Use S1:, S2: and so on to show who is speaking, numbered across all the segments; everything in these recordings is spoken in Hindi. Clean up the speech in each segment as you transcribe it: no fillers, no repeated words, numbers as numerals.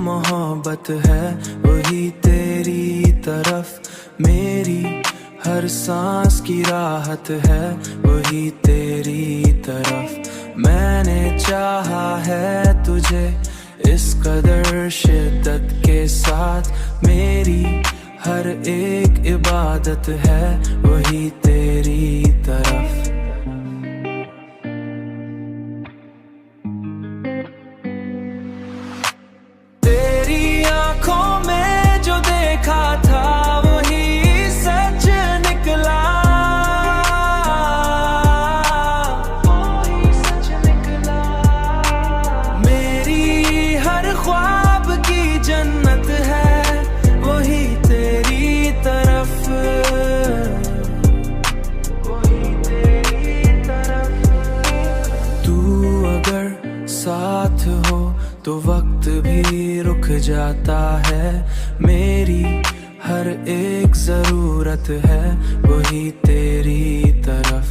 S1: मोहब्बत है वही तेरी तरफ, मेरी हर सांस की राहत है वही तेरी तरफ। मैंने चाहा है तुझे इस कदर शिद्दत के साथ, मेरी हर एक इबादत है वही तेरी तरफ। तेरी आंखों में जो देखा था वही सच निकला, वही सच निकला। मेरी हर ख्वाब की जन्नत है वही तेरी तरफ, वही तेरी तरफ। तू अगर साथ हो तो वक्त भी रुक जाता है, मेरी हर एक जरूरत है वही तेरी तरफ।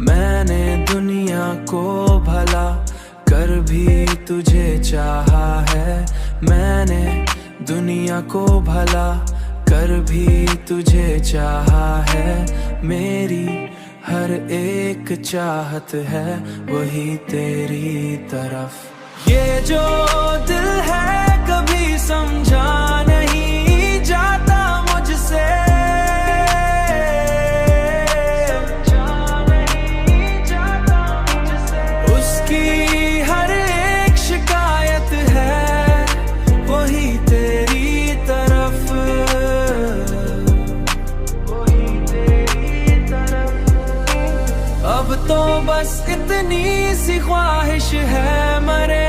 S1: मैंने दुनिया को भला कर भी तुझे चाहा है, मैंने दुनिया को भला कर भी तुझे चाहा है, मेरी हर एक चाहत है वही तेरी तरफ। ये जो दिल है कभी समझा नहीं जाता मुझसे, समझा नहीं जाता मुझसे। उसकी हर एक शिकायत है वही तेरी तरफ, वही तेरी तरफ। अब तो बस इतनी सी ख्वाहिश है मरे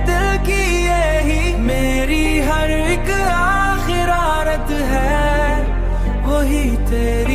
S1: दिल की यही, मेरी हर एक आखिरात है वही तेरी